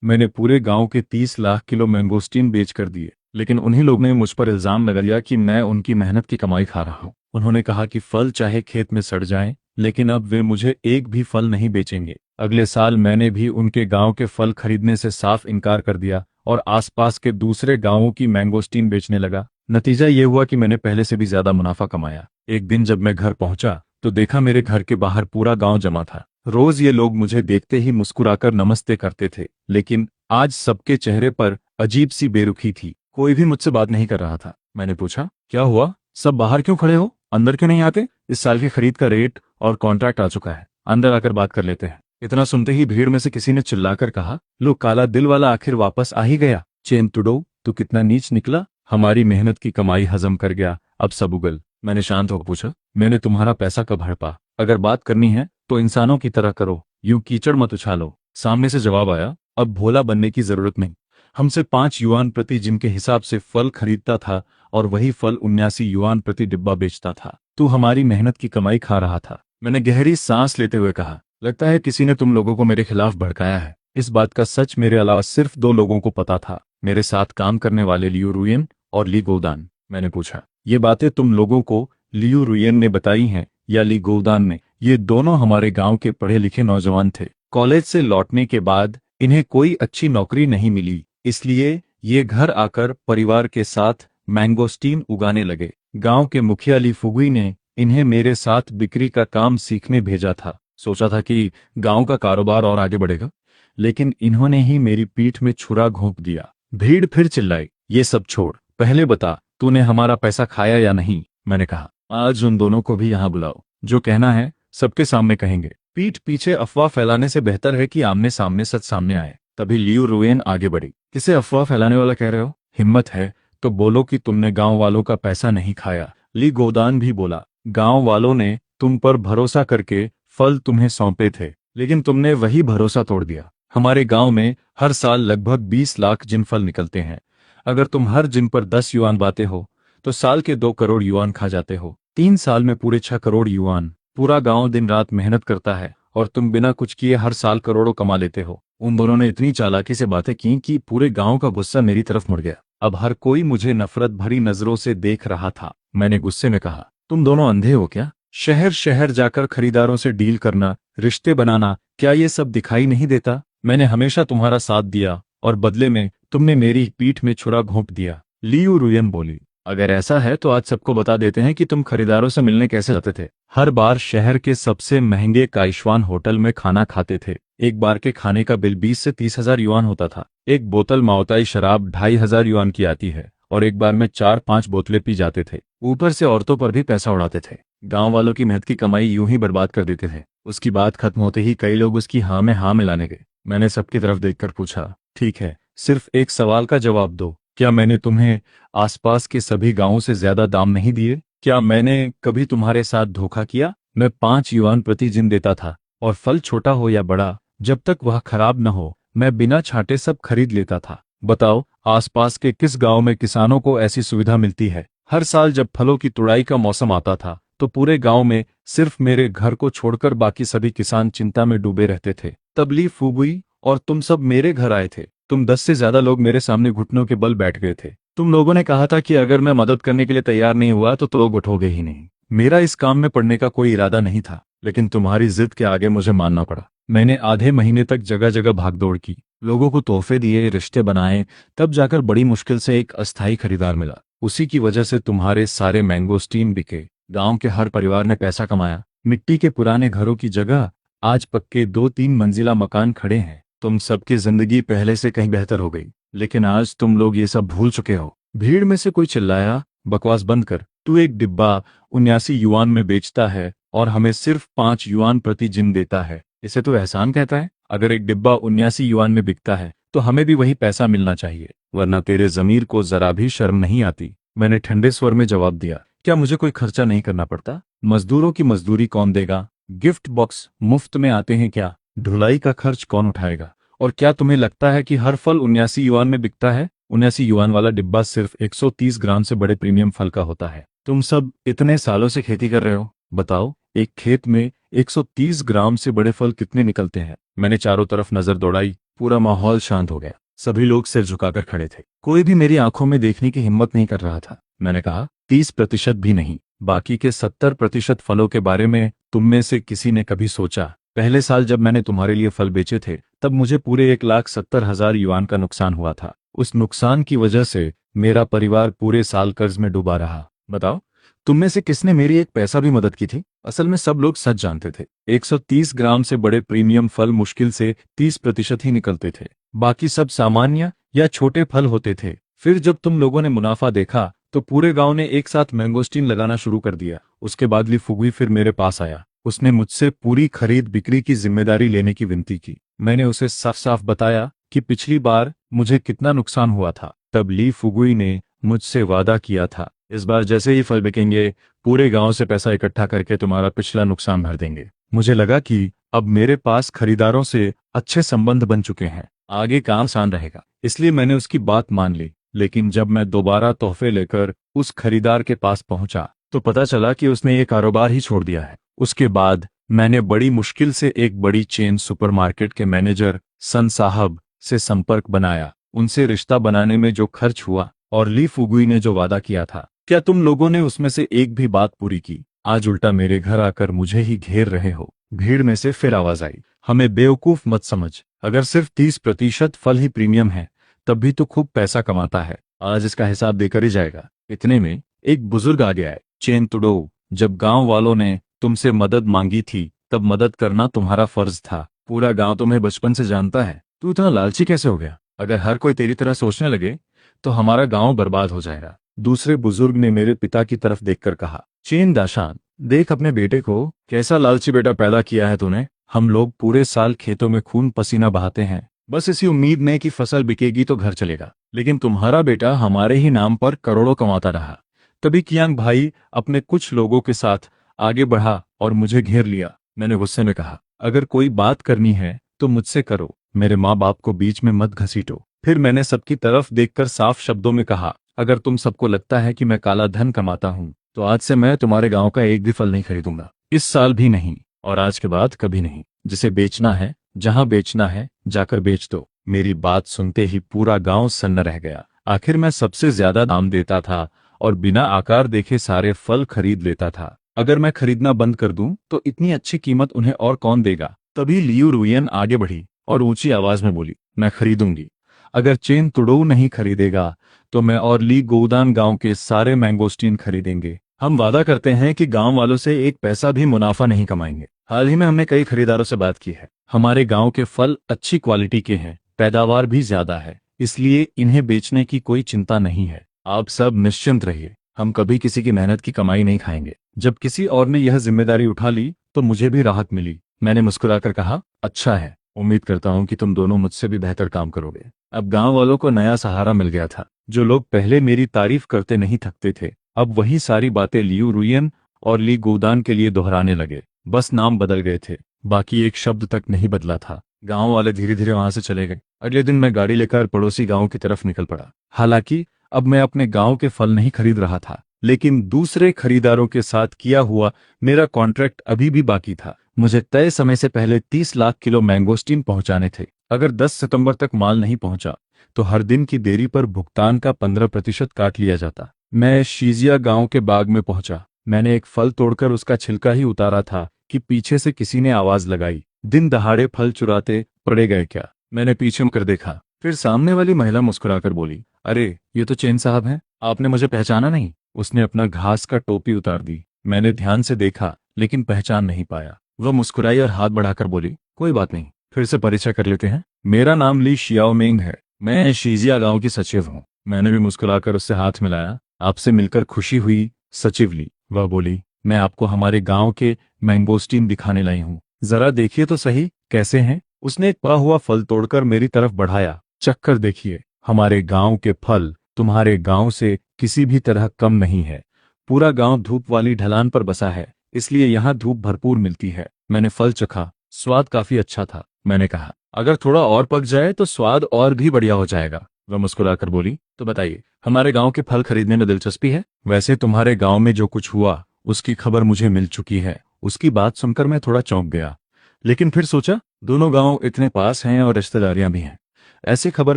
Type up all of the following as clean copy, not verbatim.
मैंने पूरे गांव के 30 लाख किलो मैंगोस्टीन बेच कर दिए, लेकिन उन्हीं लोगों ने मुझ पर इल्जाम लगा दिया कि मैं उनकी मेहनत की कमाई खा रहा हूँ। उन्होंने कहा कि फल चाहे खेत में सड़ जाएं, लेकिन अब वे मुझे एक भी फल नहीं बेचेंगे। अगले साल मैंने भी उनके गांव के फल खरीदने से साफ इनकार कर दिया और आसपास के दूसरे गांवों की मैंगोस्टीन बेचने लगा। नतीजा ये हुआ कि मैंने पहले से भी ज्यादा मुनाफा कमाया। एक दिन जब मैं घर पहुंचा तो देखा मेरे घर के बाहर पूरा गांव जमा था। रोज ये लोग मुझे देखते ही मुस्कुराकर नमस्ते करते थे, लेकिन आज सबके चेहरे पर अजीब सी बेरुखी थी। कोई भी मुझसे बात नहीं कर रहा था। मैंने पूछा, क्या हुआ? सब बाहर क्यों खड़े हो? अंदर क्यों नहीं आते? इस साल की खरीद का रेट और कॉन्ट्रैक्ट आ चुका है, अंदर आकर बात कर लेते हैं। इतना सुनते ही भीड़ में से किसी ने चिल्लाकर कहा, लो, काला दिल वाला आखिर वापस आ ही गया। चेन तुड़ो, तू कितना नीच निकला। हमारी मेहनत की कमाई हजम कर गया, अब सब उगल। मैंने शांत होकर पूछा, मैंने तुम्हारा पैसा कब हड़पा? अगर बात करनी है तो इंसानों की तरह करो, यूं कीचड़ मत उछालो। सामने से जवाब आया, अब भोला बनने की जरूरत नहीं। हमसे 5 युआन प्रति जिन के हिसाब से फल खरीदता था और वही फल 79 युआन प्रति डिब्बा बेचता था। तू हमारी मेहनत की कमाई खा रहा था। मैंने गहरी सांस लेते हुए कहा, लगता है किसी ने तुम लोगों को मेरे खिलाफ भड़काया है। इस बात का सच मेरे अलावा सिर्फ 2 लोगों को पता था, मेरे साथ काम करने वाले लियू रुयन और ली गोल्दान। मैंने पूछा, ये बातें तुम लोगों को लियू रुयन ने बताई हैं या ली गोल्दान ने? ये दोनों हमारे गांव के पढ़े लिखे नौजवान थे। कॉलेज से लौटने के बाद इन्हें कोई अच्छी नौकरी नहीं मिली, इसलिए ये घर आकर परिवार के साथ मैंगोस्टीन उगाने लगे। गांव के मुखिया ली फुगुई ने इन्हें मेरे साथ बिक्री का काम सीखने भेजा था। सोचा था कि गांव का कारोबार और आगे बढ़ेगा, लेकिन इन्होंने ही मेरी पीठ में छुरा घोंप दिया। भीड़ फिर चिल्लाई, ये सब छोड़, पहले बता तूने हमारा पैसा खाया या नहीं? मैंने कहा, आज उन दोनों को भी यहाँ बुलाओ, जो कहना है सबके सामने कहेंगे। पीठ पीछे अफवाह फैलाने से बेहतर है कि आमने सामने सच सामने आए। तभी लियू रुयन आगे बढ़ी। किसे अफवाह फैलाने वाला कह रहे हो? हिम्मत है तो बोलो कि तुमने गांव वालों का पैसा नहीं खाया। ली गोदान भी बोला, गांव वालों ने तुम पर भरोसा करके फल तुम्हें सौंपे थे, लेकिन तुमने वही भरोसा तोड़ दिया। हमारे गांव में हर साल लगभग 20 लाख जिन फल निकलते हैं। अगर तुम हर जिन पर 10 युआन बाते हो तो साल के 2 करोड़ युआन खा जाते हो। 3 साल में पूरे 6 करोड़ युआन। पूरा गांव दिन रात मेहनत करता है और तुम बिना कुछ किए हर साल करोड़ों कमा लेते हो। उन दोनों ने इतनी चालाकी से बातें की कि पूरे गांव का गुस्सा मेरी तरफ मुड़ गया। अब हर कोई मुझे नफरत भरी नजरों से देख रहा था। मैंने गुस्से में कहा, तुम दोनों अंधे हो क्या? शहर शहर जाकर खरीदारों से डील करना, रिश्ते बनाना, क्या ये सब दिखाई नहीं देता? मैंने हमेशा तुम्हारा साथ दिया और बदले में तुमने मेरी पीठ में छुरा घोंप दिया। लियू रुयन बोली, अगर ऐसा है तो आज सबको बता देते हैं कि तुम खरीदारों से मिलने कैसे जाते थे। हर बार शहर के सबसे महंगे काइशवान होटल में खाना खाते थे। एक बार के खाने का बिल 20 से 30 हजार युआन होता था। एक बोतल माओताई शराब 2,500 युआन की आती है और एक बार में 4-5 बोतलें पी जाते थे। ऊपर से औरतों पर भी पैसा उड़ाते थे। गांव वालों की मेहनत की कमाई यूं ही बर्बाद कर देते थे। उसकी बात खत्म होते ही कई लोग उसकी हाँ में हाँ मिलाने गए। मैंने सबकी तरफ देखकर पूछा, ठीक है, सिर्फ एक सवाल का जवाब दो, क्या मैंने तुम्हें आसपास के सभी गांवों से ज्यादा दाम नहीं दिए? क्या मैंने कभी तुम्हारे साथ धोखा किया? मैं 5 युआन प्रति जिन देता था और फल छोटा हो या बड़ा, जब तक वह खराब न हो, मैं बिना छांटे सब खरीद लेता था। बताओ, आसपास के किस गांव में किसानों को ऐसी सुविधा मिलती है? हर साल जब फलों की तुड़ाई का मौसम आता था तो पूरे गांव में सिर्फ मेरे घर को छोड़कर बाकी सभी किसान चिंता में डूबे रहते थे। तब ली फुगुई और तुम सब मेरे घर आए थे। तुम 10 से ज्यादा लोग मेरे सामने घुटनों के बल बैठ गए थे। तुम लोगों ने कहा था कि अगर मैं मदद करने के लिए तैयार नहीं हुआ तो लोग उठोगे ही नहीं। मेरा इस काम में पड़ने का कोई इरादा नहीं था, लेकिन तुम्हारी जिद के आगे मुझे मानना पड़ा। मैंने आधे महीने तक जगह जगह भागदौड़ की, लोगों को तोहफे दिए, रिश्ते बनाए, तब जाकर बड़ी मुश्किल से एक अस्थायी खरीदार मिला। उसी की वजह से तुम्हारे सारे मैंगोस्टीन बिके। गांव के हर परिवार ने पैसा कमाया। मिट्टी के पुराने घरों की जगह आज पक्के 2-3 मंजिला मकान खड़े हैं। तुम सबकी जिंदगी पहले से कहीं बेहतर हो गई, लेकिन आज तुम लोग ये सब भूल चुके हो। भीड़ में से कोई चिल्लाया, बकवास बंद कर। तू एक डिब्बा 79 युआन में बेचता है और हमें सिर्फ 5 युआन प्रति जिन देता है। इसे तू एहसान कहता है? अगर एक डिब्बा 79 युआन में बिकता है तो हमें भी वही पैसा मिलना चाहिए, वरना तेरे जमीर को जरा भी शर्म नहीं आती। मैंने ठंडे स्वर में जवाब दिया, क्या मुझे कोई खर्चा नहीं करना पड़ता? मजदूरों की मजदूरी कौन देगा? गिफ्ट बॉक्स मुफ्त में आते हैं क्या? ढुलाई का खर्च कौन उठाएगा? और क्या तुम्हें लगता है कि हर फल 79 युआन में बिकता है? 79 युआन वाला डिब्बा सिर्फ 130 ग्राम से बड़े प्रीमियम फल का होता है। तुम सब इतने सालों से खेती कर रहे हो, बताओ एक खेत में 130 ग्राम से बड़े फल कितने निकलते हैं? मैंने चारों तरफ नजर दौड़ाई, पूरा माहौल शांत हो गया। सभी लोग सिर झुकाकर खड़े थे। कोई भी मेरी आंखों में देखने की हिम्मत नहीं कर रहा था। मैंने कहा, 30% भी नहीं, बाकी के 70% फलों के बारे में तुम में से किसी ने कभी सोचा? पहले साल जब मैंने तुम्हारे लिए फल बेचे थे तब मुझे पूरे 1,70,000 युआन का नुकसान हुआ था। उस नुकसान की वजह से मेरा परिवार पूरे साल कर्ज में डूबा रहा। बताओ, तुम में से किसने मेरी एक पैसा भी मदद की थी? असल में सब लोग सच जानते थे। 130 ग्राम से बड़े प्रीमियम फल मुश्किल से 30% ही निकलते थे, बाकी सब सामान्य या छोटे फल होते थे। फिर जब तुम लोगों ने मुनाफा देखा तो पूरे गांव ने एक साथ मैंगोस्टीन लगाना शुरू कर दिया। उसके बाद ली फुगुई फिर मेरे पास आया। उसने मुझसे पूरी खरीद बिक्री की जिम्मेदारी लेने की विनती की। मैंने उसे साफ साफ बताया कि पिछली बार मुझे कितना नुकसान हुआ था। तब ली फुगुई ने मुझसे वादा किया था, इस बार जैसे ही फल बिकेंगे पूरे गांव से पैसा इकट्ठा करके तुम्हारा पिछला नुकसान भर देंगे। मुझे लगा कि अब मेरे पास खरीदारों से अच्छे संबंध बन चुके हैं, आगे काम आसान रहेगा, इसलिए मैंने उसकी बात मान ली। लेकिन जब मैं दोबारा तोहफे लेकर उस खरीदार के पास पहुंचा तो पता चला कि उसने ये कारोबार ही छोड़ दिया है। उसके बाद मैंने बड़ी मुश्किल से एक बड़ी चेन सुपरमार्केट के मैनेजर सन साहब से संपर्क बनाया। उनसे रिश्ता बनाने में जो खर्च हुआ और ली फुगुई ने जो वादा किया था, क्या तुम लोगों ने उसमें से एक भी बात पूरी की? आज उल्टा मेरे घर आकर मुझे ही घेर रहे हो। भीड़ में से फिर आवाज आई, हमें बेवकूफ मत समझ, अगर सिर्फ 30% फल ही प्रीमियम है तब भी तो खूब पैसा कमाता है, आज इसका हिसाब देकर ही जाएगा। इतने में एक बुजुर्ग आ गया है, चेन तुड़ो, जब गांव वालों ने तुमसे मदद मांगी थी तब मदद करना तुम्हारा फर्ज था। पूरा गांव तुम्हें बचपन से जानता है, तू इतना लालची कैसे हो गया? अगर हर कोई तेरी तरह सोचने लगे तो हमारा गांव बर्बाद हो जाएगा। दूसरे बुजुर्ग ने मेरे पिता की तरफ देखकर कहा, चेन दाशान, देख अपने बेटे को, कैसा लालची बेटा पैदा किया है तूने। हम लोग पूरे साल खेतों में खून पसीना बहाते हैं, बस इसी उम्मीद में कि फसल बिकेगी तो घर चलेगा, लेकिन तुम्हारा बेटा हमारे ही नाम पर करोड़ों कमाता रहा। तभी कियांग भाई अपने कुछ लोगों के साथ आगे बढ़ा और मुझे घेर लिया। मैंने गुस्से में कहा, अगर कोई बात करनी है तो मुझसे करो, मेरे माँ बाप को बीच में मत घसीटो। फिर मैंने सबकी तरफ देखकर साफ शब्दों में कहा, अगर तुम सबको लगता है कि मैं काला धन कमाता हूँ तो आज से मैं तुम्हारे गांव का एक भी फल नहीं खरीदूंगा, इस साल भी नहीं और आज के बाद कभी नहीं। जिसे बेचना है, जहां बेचना है जाकर बेच दो। मेरी बात सुनते ही पूरा गांव सन्न रह गया। आखिर मैं सबसे ज्यादा दाम देता था और बिना आकार देखे सारे फल खरीद लेता था। अगर मैं खरीदना बंद कर दूं तो इतनी अच्छी कीमत उन्हें और कौन देगा? तभी लियू रुयन आगे बढ़ी और ऊंची आवाज में बोली, मैं खरीदूंगी। अगर चेन तुडोऊ नहीं खरीदेगा तो मैं और ली गोदान गांव के सारे मैंगोस्टीन खरीदेंगे। हम वादा करते हैं कि गांव वालों से एक पैसा भी मुनाफा नहीं कमाएंगे। हाल ही में हमने कई खरीदारों से बात की है। हमारे गांव के फल अच्छी क्वालिटी के हैं, पैदावार भी ज्यादा है, इसलिए इन्हें बेचने की कोई चिंता नहीं है। आप सब निश्चिंत रहिए, हम कभी किसी की मेहनत की कमाई नहीं खाएंगे। जब किसी और ने यह जिम्मेदारी उठा ली तो मुझे भी राहत मिली। मैंने मुस्कुराकर कहा, अच्छा है, उम्मीद करता हूं कि तुम दोनों मुझसे भी बेहतर काम करोगे। अब गांव वालों को नया सहारा मिल गया था। जो लोग पहले मेरी तारीफ करते नहीं थकते थे, अब वही सारी बातें लियू रुयन और ली गोदान के लिए दोहराने लगे। बस नाम बदल गए थे, बाकी एक शब्द तक नहीं बदला था। गांव वाले धीरे धीरे वहां से चले गए। अगले दिन मैं गाड़ी लेकर पड़ोसी गांव की तरफ निकल पड़ा। हालांकि अब मैं अपने गांव के फल नहीं खरीद रहा था, लेकिन दूसरे खरीदारों के साथ किया हुआ मेरा कॉन्ट्रैक्ट अभी भी बाकी था। मुझे तय समय से पहले 30 लाख किलो मैंगोस्टीन पहुंचाने थे। अगर 10 सितंबर तक माल नहीं पहुंचा तो हर दिन की देरी पर भुगतान का 15% काट लिया जाता। मैं शीजिया गांव के बाग में पहुंचा। मैंने एक फल तोड़कर उसका छिलका ही उतारा था कि पीछे से किसी ने आवाज लगाई, दिन दहाड़े फल चुराते पड़े गए क्या? मैंने पीछे मुड़कर देखा, फिर सामने वाली महिला मुस्कुराकर बोली, अरे ये तो चेन साहब हैं, आपने मुझे पहचाना नहीं? उसने अपना घास का टोपी उतार दी। मैंने ध्यान से देखा लेकिन पहचान नहीं पाया। वह मुस्कुराई और हाथ बढ़ाकर बोली, कोई बात नहीं, फिर से परिचय कर लेते हैं। मेरा नाम ली शियाओमिंग है, मैं शीजिया गांव की सचिव हूँ। मैंने भी मुस्कुराकर उससे हाथ मिलाया। आपसे मिलकर खुशी हुई सचिव ली। वह बोली, मैं आपको हमारे गांव के मैंगोस्टीन दिखाने लाई हूँ, जरा देखिए तो सही कैसे हैं। उसने एक पड़ा हुआ फल तोड़कर मेरी तरफ बढ़ाया। चक्कर देखिए, हमारे गांव के फल तुम्हारे गांव से किसी भी तरह कम नहीं है। पूरा गांव धूप वाली ढलान पर बसा है, इसलिए यहाँ धूप भरपूर मिलती है। मैंने फल चखा, स्वाद काफी अच्छा था। मैंने कहा, अगर थोड़ा और पक जाए तो स्वाद और भी बढ़िया हो जाएगा। वह मुस्कुराकर बोली, तो बताइए, हमारे गांव के फल खरीदने में दिलचस्पी है? वैसे तुम्हारे गांव में जो कुछ हुआ उसकी खबर मुझे मिल चुकी है। उसकी बात सुनकर मैं थोड़ा चौंक गया, लेकिन फिर सोचा दोनों गांव इतने पास हैं और रिश्तेदारियां भी हैं। ऐसी खबर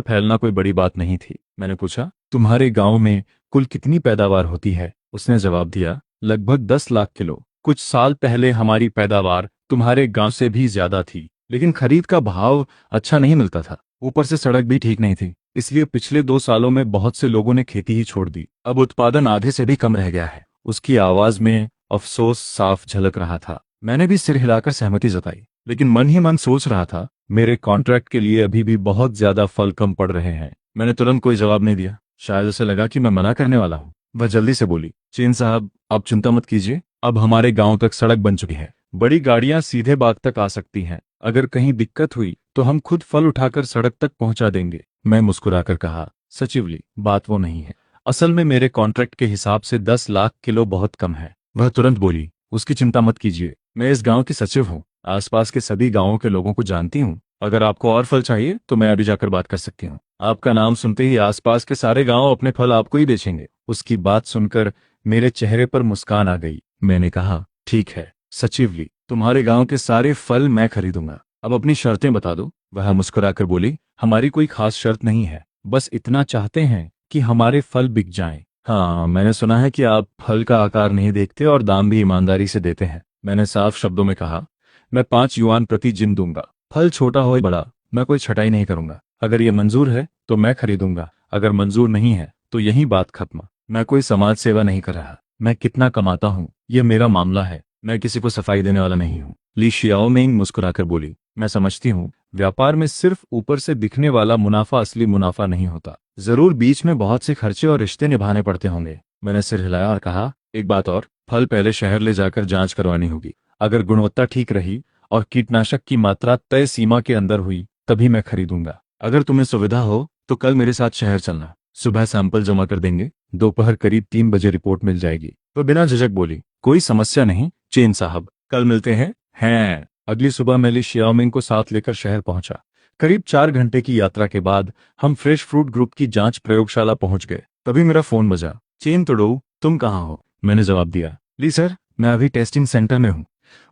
फैलना कोई बड़ी बात नहीं थी। मैंने पूछा, तुम्हारे गांव में कुल कितनी पैदावार होती है? उसने जवाब दिया, लगभग 10 लाख किलो। कुछ साल पहले हमारी पैदावार तुम्हारे गांव से भी ज्यादा थी, लेकिन खरीद का भाव अच्छा नहीं मिलता था। ऊपर से सड़क भी ठीक नहीं थी, इसलिए पिछले 2 सालों में बहुत से लोगों ने खेती ही छोड़ दी। अब उत्पादन आधे से भी कम रह गया है। उसकी आवाज में अफसोस साफ झलक रहा था। मैंने भी सिर हिलाकर सहमति जताई, लेकिन मन ही मन सोच रहा था, मेरे कॉन्ट्रैक्ट के लिए अभी भी बहुत ज्यादा फल कम पड़ रहे हैं। मैंने तुरंत कोई जवाब नहीं दिया। शायद उसे लगा कि मैं मना करने वाला हूँ। वह जल्दी से बोली, चेन साहब, आप चिंता मत कीजिए, अब हमारे गांव तक सड़क बन चुकी है। बड़ी गाड़ियां सीधे बाग तक आ सकती हैं। अगर कहीं दिक्कत हुई तो हम खुद फल उठाकर सड़क तक पहुंचा देंगे। मैं मुस्कुराकर कहा, सचिवली, बात वो नहीं है। असल में मेरे कॉन्ट्रैक्ट के हिसाब से 10 लाख किलो बहुत कम है। वह तुरंत बोली, उसकी चिंता मत कीजिए, मैं इस गांव की सचिव हूँ, आसपास के सभी गांवों के लोगों को जानती हूँ। अगर आपको और फल चाहिए तो मैं अभी जाकर बात कर सकती हूँ। आपका नाम सुनते ही आसपास के सारे गांव अपने फल आपको ही बेचेंगे। उसकी बात सुनकर मेरे चेहरे पर मुस्कान आ गई। मैंने कहा, ठीक है सचिवली, तुम्हारे गांव के सारे फल मैं खरीदूंगा। अब अपनी शर्तें बता दो। वह मुस्कुराकर बोली, हमारी कोई खास शर्त नहीं है, बस इतना चाहते हैं कि हमारे फल बिक जाएं। हाँ, मैंने सुना है कि आप फल का आकार नहीं देखते और दाम भी ईमानदारी से देते हैं। मैंने साफ शब्दों में कहा, मैं 5 युआन प्रति जिन दूंगा। फल छोटा हो या बड़ा, मैं कोई छटाई नहीं करूंगा। अगर ये मंजूर है तो मैं खरीदूंगा, अगर मंजूर नहीं है तो यही बात खत्म। मैं कोई समाज सेवा नहीं कर रहा। मैं कितना कमाता हूँ यह मेरा मामला है, मैं किसी को सफाई देने वाला नहीं हूँ। ली शियाओमिंग मुस्कुराकर बोली, मैं समझती हूँ, व्यापार में सिर्फ ऊपर से दिखने वाला मुनाफा असली मुनाफा नहीं होता। जरूर बीच में बहुत से खर्चे और रिश्ते निभाने पड़ते होंगे। मैंने सिर हिलाया और कहा, एक बात और, फल पहले शहर ले जाकर जांच करवानी होगी। अगर गुणवत्ता ठीक रही और कीटनाशक की मात्रा तय सीमा के अंदर हुई तभी मैं खरीदूंगा। अगर तुम्हें सुविधा हो तो कल मेरे साथ शहर चलना। सुबह सैंपल जमा कर देंगे, दोपहर करीब 3 बजे रिपोर्ट मिल जाएगी। तो बिना झिझक बोली, कोई समस्या नहीं चेन साहब, कल मिलते हैं। अगली सुबह मैं ली शियाओमिंग को साथ लेकर शहर पहुंचा। करीब 4 घंटे की यात्रा के बाद हम फ्रेश फ्रूट ग्रुप की जांच प्रयोगशाला पहुंच गए। तभी मेरा फोन बजा। चेन तुडो, तुम कहाँ हो? मैंने जवाब दिया, ली सर, मैं अभी टेस्टिंग सेंटर में हूँ।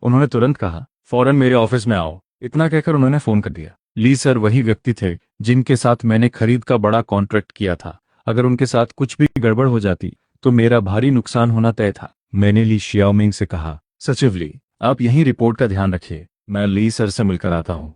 उन्होंने तुरंत कहा, फौरन मेरे ऑफिस में आओ। इतना कहकर उन्होंने फोन कर दिया। ली सर वही व्यक्ति थे जिनके साथ मैंने खरीद का बड़ा कॉन्ट्रैक्ट किया था। अगर उनके साथ कुछ भी गड़बड़ हो जाती तो मेरा भारी नुकसान होना तय था। मैंने ली शियाओमिंग से कहा, सचिवली, आप यहीं रिपोर्ट का ध्यान रखिए, मैं ली सर से मिलकर आता हूँ।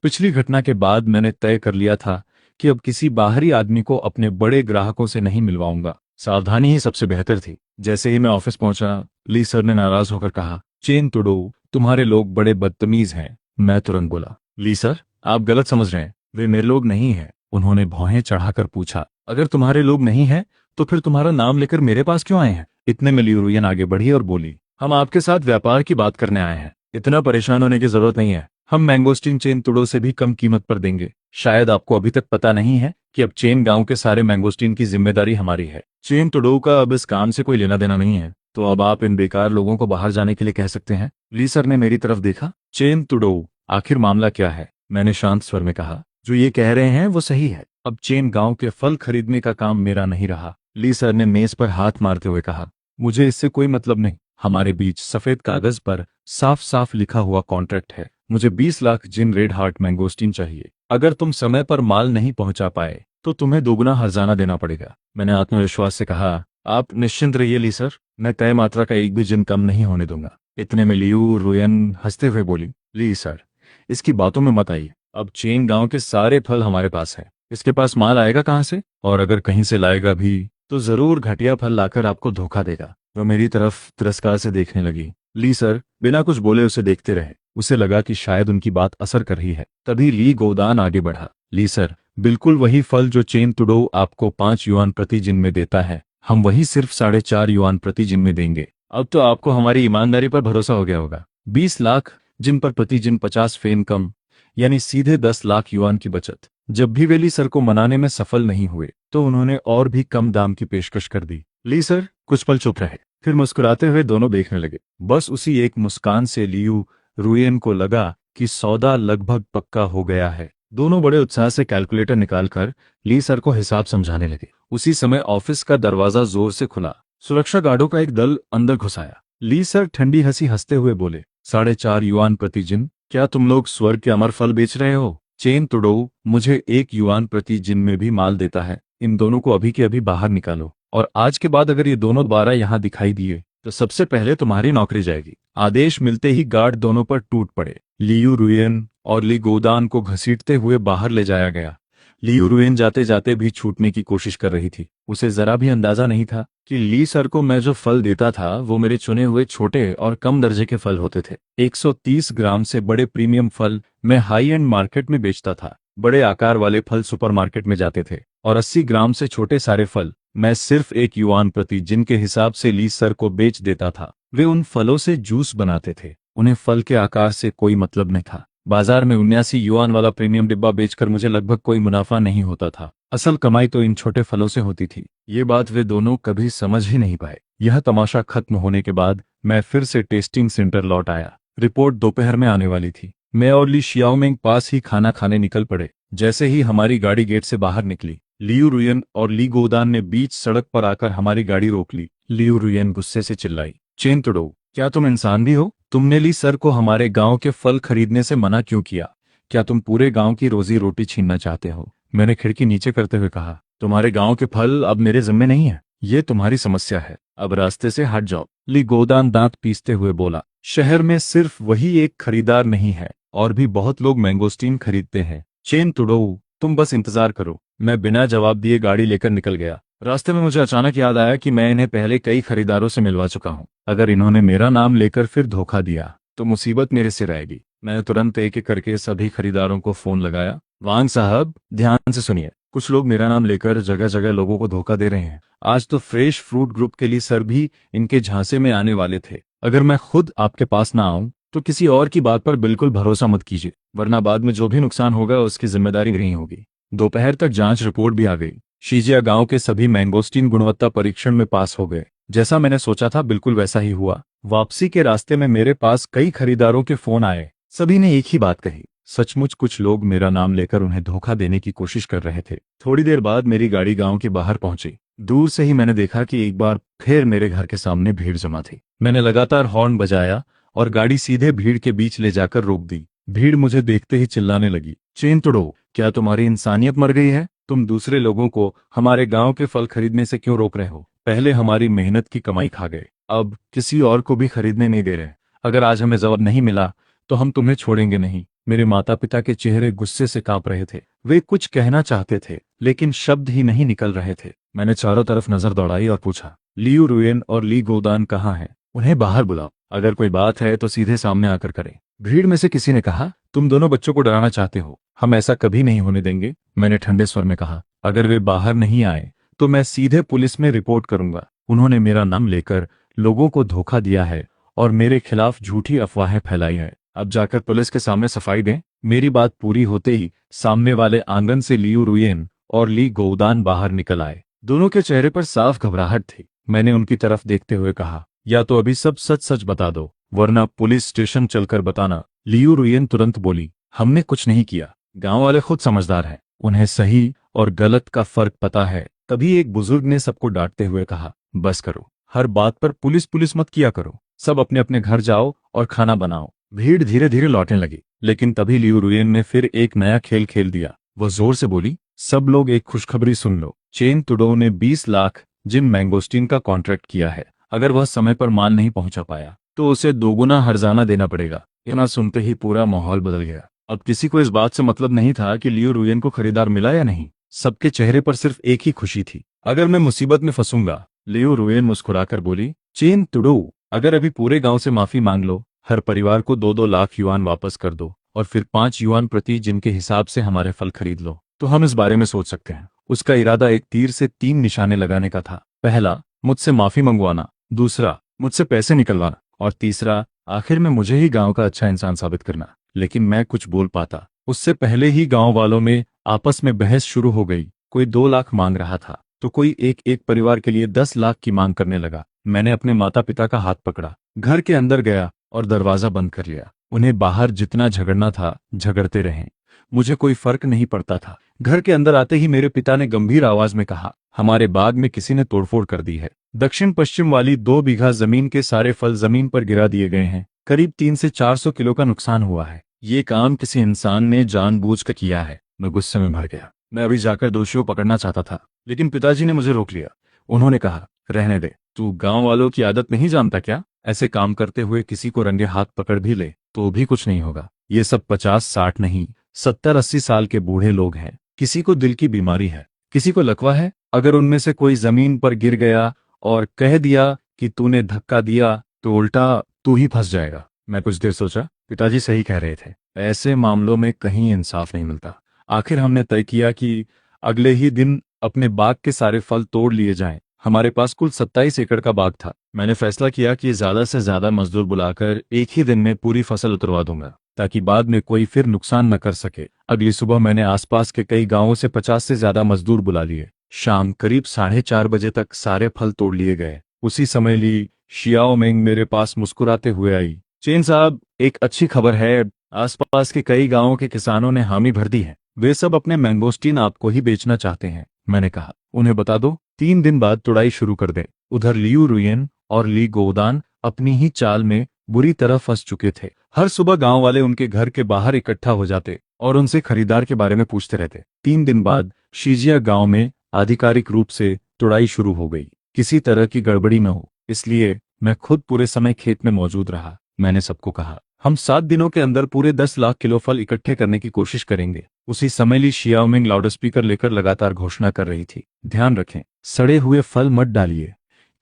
पिछली घटना के बाद मैंने तय कर लिया था कि अब किसी बाहरी आदमी को अपने बड़े ग्राहकों से नहीं मिलवाऊंगा। सावधानी ही सबसे बेहतर थी। जैसे ही मैं ऑफिस पहुंचा, ली सर ने नाराज होकर कहा, चेन तुडो, तुम्हारे लोग बड़े बदतमीज हैं। मैं तुरंत बोला, ली सर, आप गलत समझ रहे हैं, वे मेरे लोग नहीं हैं। उन्होंने भौहें चढ़ाकर पूछा, अगर तुम्हारे लोग नहीं हैं तो फिर तुम्हारा नाम लेकर मेरे पास क्यों आए हैं? इतने में ल्यूरुयन आगे बढ़ी और बोली, हम आपके साथ व्यापार की बात करने आए हैं। इतना परेशान होने की जरूरत नहीं है, हम मैंगोस्टीन चेन तुडो से भी कम कीमत पर देंगे। शायद आपको अभी तक पता नहीं है कि अब चेन गांव के सारे मैंगोस्टीन की जिम्मेदारी हमारी है। चेन तुडो का अब इस काम से कोई लेना देना नहीं है, तो अब आप इन बेकार लोगों को बाहर जाने के लिए कह सकते हैं। ली सर ने मेरी तरफ देखा। चेन तुडो, आखिर मामला क्या है? मैंने शांत स्वर में कहा, जो ये कह रहे हैं वो सही है, अब चेन गांव के फल खरीदने का काम मेरा नहीं रहा। ली सर ने मेज पर हाथ मारते हुए कहा, मुझे इससे कोई मतलब नहीं। हमारे बीच सफेद कागज पर साफ साफ लिखा हुआ कॉन्ट्रैक्ट है। मुझे 20 लाख जिन रेड हार्ट मैंगोस्टीन चाहिए। अगर तुम समय पर माल नहीं पहुंचा पाए तो तुम्हें दोगुना हर्जाना देना पड़ेगा। मैंने आत्मविश्वास से कहा, आप निश्चिंत रहिए ली सर, मैं तय मात्रा का एक भी जिन कम नहीं होने दूंगा। इतने में लियू रुयन हंसते हुए बोली, ली सर, इसकी बातों में मत आइए। अब चेन गांव के सारे फल हमारे पास है, इसके पास माल आएगा कहाँ से? और अगर कहीं से लाएगा भी तो जरूर घटिया फल लाकर आपको धोखा देगा। वह मेरी तरफ तिरस्कार से देखने लगी। ली सर बिना कुछ बोले उसे देखते रहे। उसे लगा कि शायद उनकी बात असर कर रही है। तभी ली गोदान आगे बढ़ा, ली सर, बिल्कुल वही फल जो चेन तुडो आपको 5 युआन प्रति जिन में देता है, हम वही सिर्फ 4.5 युआन प्रति जिन में देंगे। अब तो आपको हमारी ईमानदारी पर भरोसा हो गया होगा। 20 लाख जिन पर प्रति जिन 50 फेन कम, यानी सीधे 10 लाख युआन की बचत। जब भी वे ली सर को मनाने में सफल नहीं हुए तो उन्होंने और भी कम दाम की पेशकश कर दी। ली सर कुछ पल चुप रहे, फिर मुस्कुराते हुए दोनों देखने लगे। बस उसी एक मुस्कान से लियू रुयन को लगा कि सौदा लगभग पक्का हो गया है। दोनों बड़े उत्साह से कैलकुलेटर निकालकर ली सर को हिसाब समझाने लगे। उसी समय ऑफिस का दरवाजा जोर से खुला। सुरक्षा गार्डों का एक दल अंदर घुस आया। ली सर ठंडी हंसी हंसते हुए बोले, 4.5 युआन प्रति जिन। क्या तुम लोग स्वर्ग के अमर फल बेच रहे हो? चेन तुड़ो मुझे 1 युआन प्रति जिन में भी माल देता है। इन दोनों को अभी के अभी बाहर निकालो, और आज के बाद अगर ये दोनों दोबारा यहाँ दिखाई दिए तो सबसे पहले तुम्हारी नौकरी जाएगी। आदेश मिलते ही गार्ड दोनों पर टूट पड़े। लियू रुयन और ली गोदान को घसीटते हुए बाहर ले जाया गया। लियू रुयन जाते जाते भी छूटने की कोशिश कर रही थी। उसे जरा भी अंदाजा नहीं था कि ली सर को मैं जो फल देता था वो मेरे चुने हुए छोटे और कम दर्जे के फल होते थे। 130 ग्राम से बड़े प्रीमियम फल मैं हाई एंड मार्केट में बेचता था। बड़े आकार वाले फल सुपरमार्केट में जाते थे, और 80 ग्राम से छोटे सारे फल मैं सिर्फ 1 युआन प्रति जिन के हिसाब से ली सर को बेच देता था। वे उन फलों से जूस बनाते थे। उन्हें फल के आकार से कोई मतलब नहीं था। बाजार में 79 युआन वाला प्रीमियम डिब्बा बेचकर मुझे लगभग कोई मुनाफा नहीं होता था। असल कमाई तो इन छोटे फलों से होती थी। ये बात वे दोनों कभी समझ ही नहीं पाए। यह तमाशा खत्म होने के बाद मैं फिर से टेस्टिंग सेंटर लौट आया। रिपोर्ट दोपहर में आने वाली थी। मैं और ली शियाओमिंग पास ही खाना खाने निकल पड़े। जैसे ही हमारी गाड़ी गेट से बाहर निकली, लियू रुयन और ली गोदान ने बीच सड़क पर आकर हमारी गाड़ी रोक ली। लियू रुयन गुस्से से चिल्लाई, चेन तुड़ो, क्या तुम इंसान भी हो? तुमने ली सर को हमारे गांव के फल खरीदने से मना क्यों किया? क्या तुम पूरे गांव की रोजी रोटी छीनना चाहते हो? मैंने खिड़की नीचे करते हुए कहा, तुम्हारे गांव के फल अब मेरे जिम्मे नहीं है। ये तुम्हारी समस्या है, अब रास्ते से हट जाओ। ली गोदान दांत पीसते हुए बोला, शहर में सिर्फ वही एक खरीदार नहीं है, और भी बहुत लोग मैंगोस्टीन खरीदते हैं। चेन तुड़ो, तुम बस इंतजार करो। मैं बिना जवाब दिए गाड़ी लेकर निकल गया। रास्ते में मुझे अचानक याद आया कि मैं इन्हें पहले कई खरीदारों से मिलवा चुका हूँ। अगर इन्होंने मेरा नाम लेकर फिर धोखा दिया तो मुसीबत मेरे सिर आएगी। मैंने तुरंत एक एक करके सभी खरीदारों को फोन लगाया। वांग साहब, ध्यान से सुनिए, कुछ लोग मेरा नाम लेकर जगह जगह लोगों को धोखा दे रहे हैं। आज तो फ्रेश फ्रूट ग्रुप के लिए सर भी इनके झांसे में आने वाले थे। अगर मैं खुद आपके पास ना आऊं तो किसी और की बात पर बिल्कुल भरोसा मत कीजिए, वरना बाद में जो भी नुकसान होगा उसकी जिम्मेदारी नहीं होगी। दोपहर तक जांच रिपोर्ट भी आ गई। शीजिया गांव के सभी मैंगोस्टीन गुणवत्ता परीक्षण में पास हो गए। जैसा मैंने सोचा था बिल्कुल वैसा ही हुआ। वापसी के रास्ते में मेरे पास कई खरीदारों के फोन आए। सभी ने एक ही बात कही, सचमुच कुछ लोग मेरा नाम लेकर उन्हें धोखा देने की कोशिश कर रहे थे। थोड़ी देर बाद मेरी गाड़ी गांव के बाहर पहुंची। दूर से ही मैंने देखा कि एक बार फिर मेरे घर के सामने भीड़ जमा थी। मैंने लगातार हॉर्न बजाया और गाड़ी सीधे भीड़ के बीच ले जाकर रोक दी। भीड़ मुझे देखते ही चिल्लाने लगी, चेन तुड़ो, क्या तुम्हारी इंसानियत मर गई है? तुम दूसरे लोगों को हमारे गांव के फल खरीदने से क्यों रोक रहे हो? पहले हमारी मेहनत की कमाई खा गए, अब किसी और को भी खरीदने नहीं दे रहे। अगर आज हमें जवाब नहीं मिला तो हम तुम्हें छोड़ेंगे नहीं। मेरे माता पिता के चेहरे गुस्से से कांप रहे थे। वे कुछ कहना चाहते थे लेकिन शब्द ही नहीं निकल रहे थे। मैंने चारों तरफ नजर दौड़ाई और पूछा, लियू रुयन और ली गोदान कहाँ हैं? उन्हें बाहर बुलाओ। अगर कोई बात है तो सीधे सामने आकर करें। भीड़ में से किसी ने कहा, तुम दोनों बच्चों को डराना चाहते हो, हम ऐसा कभी नहीं होने देंगे। मैंने ठंडे स्वर में कहा, अगर वे बाहर नहीं आए तो मैं सीधे पुलिस में रिपोर्ट करूंगा। उन्होंने मेरा नाम लेकर लोगों को धोखा दिया है और मेरे खिलाफ झूठी अफवाहें फैलाई है। अब जाकर पुलिस के सामने सफाई दें। मेरी बात पूरी होते ही सामने वाले आंगन से लियू रुयन और ली गोदान बाहर निकल आए। दोनों के चेहरे पर साफ घबराहट थी। मैंने उनकी तरफ देखते हुए कहा, या तो अभी सब सच सच बता दो, वरना पुलिस स्टेशन चलकर बताना। लियू रुयन तुरंत बोली, हमने कुछ नहीं किया। गांव वाले खुद समझदार हैं, उन्हें सही और गलत का फर्क पता है। तभी एक बुजुर्ग ने सबको डांटते हुए कहा, बस करो, हर बात पर पुलिस पुलिस मत किया करो। सब अपने अपने घर जाओ और खाना बनाओ। भीड़ धीरे धीरे लौटने लगी, लेकिन तभी लियू रुयन ने फिर एक नया खेल खेल दिया। वह जोर से बोली, सब लोग एक खुशखबरी सुन लो। चेन तुडो ने 20 लाख जिन मैंगोस्टीन का कॉन्ट्रैक्ट किया है। अगर वह समय पर माल नहीं पहुंचा पाया तो उसे दोगुना हर्जाना देना पड़ेगा। इतना सुनते ही पूरा माहौल बदल गया। अब किसी को इस बात से मतलब नहीं था कि लियू रुयन को खरीदार मिला या नहीं। सबके चेहरे पर सिर्फ एक ही खुशी थी, अगर मैं मुसीबत में फंसूंगा। लियू रुयन मुस्कुराकर बोली, चेन तुडो, अगर अभी पूरे गांव से माफी मांग लो, हर परिवार को 2-2 लाख युआन वापस कर दो और फिर 5 युआन प्रति जिनके हिसाब से हमारे फल खरीद लो, तो हम इस बारे में सोच सकते हैं। उसका इरादा एक तीर से 3 निशाने लगाने का था। पहला, मुझसे माफी मंगवाना। दूसरा, मुझसे पैसे निकलवाना। और तीसरा, आखिर में मुझे ही गांव का अच्छा इंसान साबित करना। लेकिन मैं कुछ बोल पाता उससे पहले ही गांव वालों में आपस में बहस शुरू हो गई। कोई 2 लाख मांग रहा था तो कोई एक परिवार के लिए 10 लाख की मांग करने लगा। मैंने अपने माता पिता का हाथ पकड़ा, घर के अंदर गया और दरवाजा बंद कर लिया। उन्हें बाहर जितना झगड़ना था झगड़ते रहें, मुझे कोई फर्क नहीं पड़ता था। घर के अंदर आते ही मेरे पिता ने गंभीर आवाज में कहा, हमारे बाग में किसी ने तोड़फोड़ कर दी है। दक्षिण पश्चिम वाली 2 बीघा जमीन के सारे फल जमीन पर गिरा दिए गए हैं। करीब 300 से 400 किलो का नुकसान हुआ है। ये काम किसी इंसान ने जानबूझकर किया है। मैं गुस्से में भर गया। मैं अभी जाकर दोषियों पकड़ना चाहता था, लेकिन पिताजी ने मुझे रोक लिया। उन्होंने कहा, रहने दे, तू गांव वालों की आदत नहीं जानता क्या? ऐसे काम करते हुए किसी को रंगे हाथ पकड़ भी ले तो भी कुछ नहीं होगा। ये सब 50-60 नहीं, 70-80 साल के बूढ़े लोग हैं। किसी को दिल की बीमारी है, किसी को लकवा है। अगर उनमें से कोई जमीन पर गिर गया और कह दिया कि तूने धक्का दिया तो उल्टा तू ही फंस जाएगा। मैं कुछ देर सोचा। पिताजी सही कह रहे थे। ऐसे मामलों में कहीं इंसाफ नहीं मिलता। आखिर हमने तय किया कि अगले ही दिन अपने बाग के सारे फल तोड़ लिए जाएं। हमारे पास कुल 27 एकड़ का बाग था। मैंने फैसला किया कि ज्यादा से ज्यादा मजदूर बुलाकर एक ही दिन में पूरी फसल उतरवा दूंगा, ताकि बाद में कोई फिर नुकसान न कर सके। अगली सुबह मैंने आसपास के कई गांवों से 50 से ज्यादा मजदूर बुला लिए। शाम करीब 4:30 बजे तक सारे फल तोड़ लिए गए। उसी समय ली शियाओ मेंग मेरे पास मुस्कुराते हुए आई। चेन साहब, एक अच्छी खबर है। आसपास के कई गांवों के किसानों ने हामी भर दी है। वे सब अपने मैंगोस्टीन आपको ही बेचना चाहते हैं। मैंने कहा, उन्हें बता दो 3 दिन बाद तुड़ाई शुरू कर दे। उधर लियू रुयन और ली गोदान अपनी ही चाल में बुरी तरह फंस चुके थे। हर सुबह गांव वाले उनके घर के बाहर इकट्ठा हो जाते और उनसे खरीदार के बारे में पूछते रहते। 3 दिन बाद शीजिया गांव में आधिकारिक रूप से तुड़ाई शुरू हो गई। किसी तरह की गड़बड़ी न हो, इसलिए मैं खुद पूरे समय खेत में मौजूद रहा। मैंने सबको कहा, हम 7 दिनों के अंदर पूरे 10 लाख किलो फल इकट्ठे करने की कोशिश करेंगे। उसी समय ली शियाओमिंग लाउडस्पीकर लेकर लगातार घोषणा कर रही थी, ध्यान रखें, सड़े हुए फल मत डालिए,